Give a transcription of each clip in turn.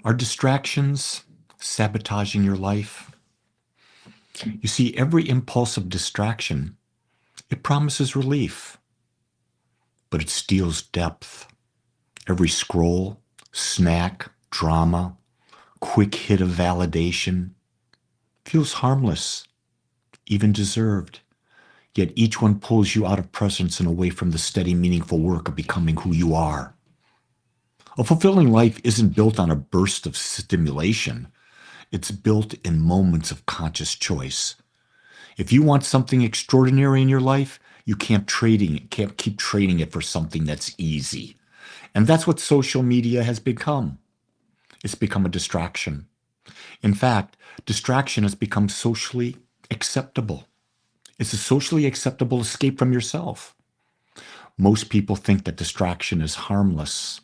Are distractions sabotaging your life? You see, every impulsive distraction, it promises relief, but it steals depth. Every scroll, snack, drama, quick hit of validation feels harmless, even deserved. Yet each one pulls you out of presence and away from the steady, meaningful work of becoming who you are. A fulfilling life isn't built on a burst of stimulation. It's built in moments of conscious choice. If you want something extraordinary in your life, you can't keep trading it for something that's easy. And that's what social media has become. It's become a distraction. In fact, distraction has become socially acceptable. It's a socially acceptable escape from yourself. Most people think that distraction is harmless.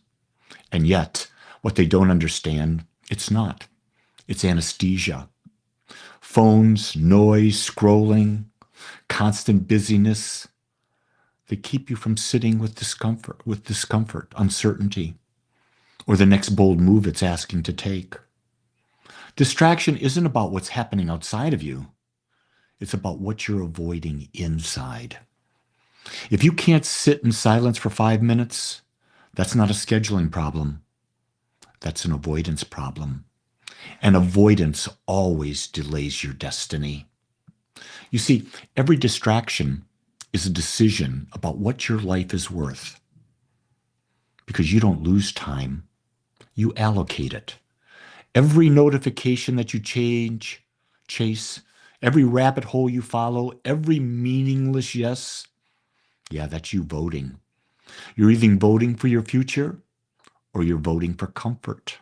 And yet, what they don't understand, it's not. It's anesthesia. Phones, noise, scrolling, constant busyness, they keep you from sitting with discomfort, uncertainty, or the next bold move it's asking to take. Distraction isn't about what's happening outside of you. It's about what you're avoiding inside. If you can't sit in silence for 5 minutes, that's not a scheduling problem. That's an avoidance problem. And avoidance always delays your destiny. You see, every distraction is a decision about what your life is worth. Because you don't lose time, you allocate it. Every notification that you chase, every rabbit hole you follow, every meaningless yes, yeah, that's you voting. You're either voting for your future or you're voting for comfort.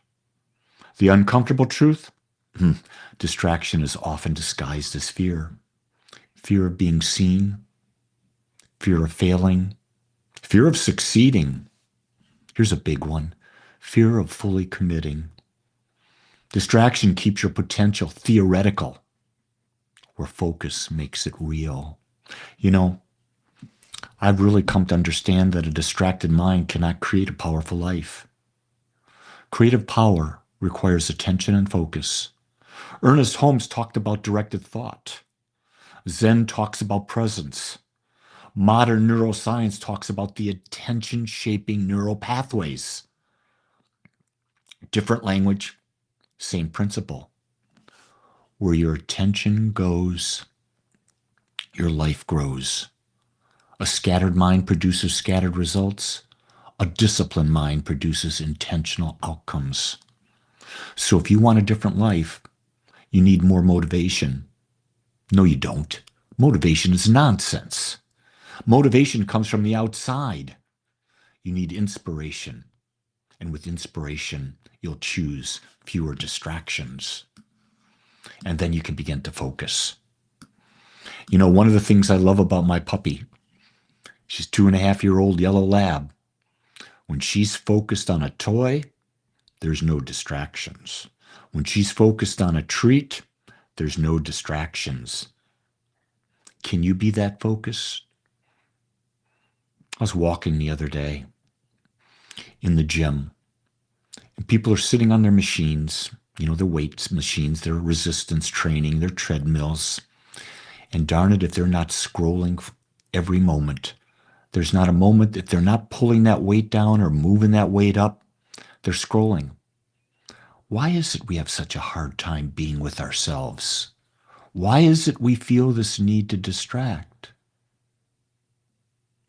The uncomfortable truth? Distraction is often disguised as fear. Fear of being seen, fear of failing, fear of succeeding. Here's a big one: fear of fully committing. Distraction keeps your potential theoretical, where focus makes it real. You know, I've really come to understand that a distracted mind cannot create a powerful life. Creative power requires attention and focus. Ernest Holmes talked about directed thought. Zen talks about presence. Modern neuroscience talks about the attention shaping neural pathways. Different language, same principle. Where your attention goes, your life grows. A scattered mind produces scattered results. A disciplined mind produces intentional outcomes. So if you want a different life, you need more motivation. No, you don't. Motivation is nonsense. Motivation comes from the outside. You need inspiration. And with inspiration, you'll choose fewer distractions. And then you can begin to focus. You know, one of the things I love about my puppy, she's 2.5-year-old yellow lab. When she's focused on a toy, there's no distractions. When she's focused on a treat, there's no distractions. Can you be that focused? I was walking the other day in the gym, and people are sitting on their machines, their weights machines, their resistance training, their treadmills. And darn it, if they're not scrolling every moment, there's not a moment that they're not pulling that weight down or moving that weight up, they're scrolling. Why is it we have such a hard time being with ourselves? Why is it we feel this need to distract?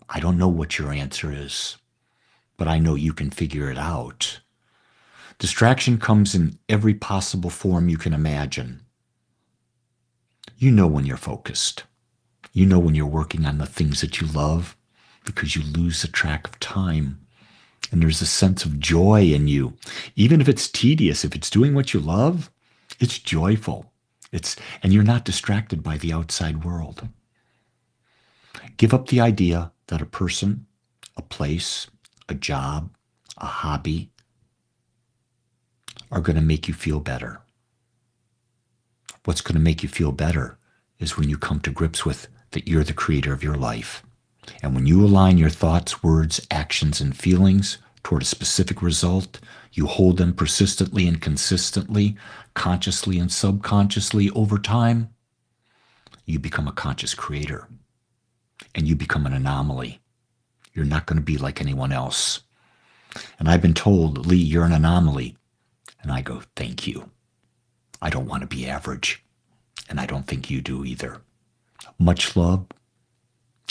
I don't know what your answer is, but I know you can figure it out. Distraction comes in every possible form you can imagine. You know when you're focused. You know when you're working on the things that you love because you lose the track of time. And there's a sense of joy in you. Even if it's tedious, if it's doing what you love, it's joyful. And you're not distracted by the outside world. Give up the idea that a person, a place, a job, a hobby are going to make you feel better. What's going to make you feel better is when you come to grips with that you're the creator of your life. And when you align your thoughts, words, actions, and feelings toward a specific result, you hold them persistently and consistently, consciously and subconsciously over time, you become a conscious creator and you become an anomaly. You're not going to be like anyone else. And I've been told, Lee, you're an anomaly. And I go, thank you. I don't want to be average. And I don't think you do either. Much love.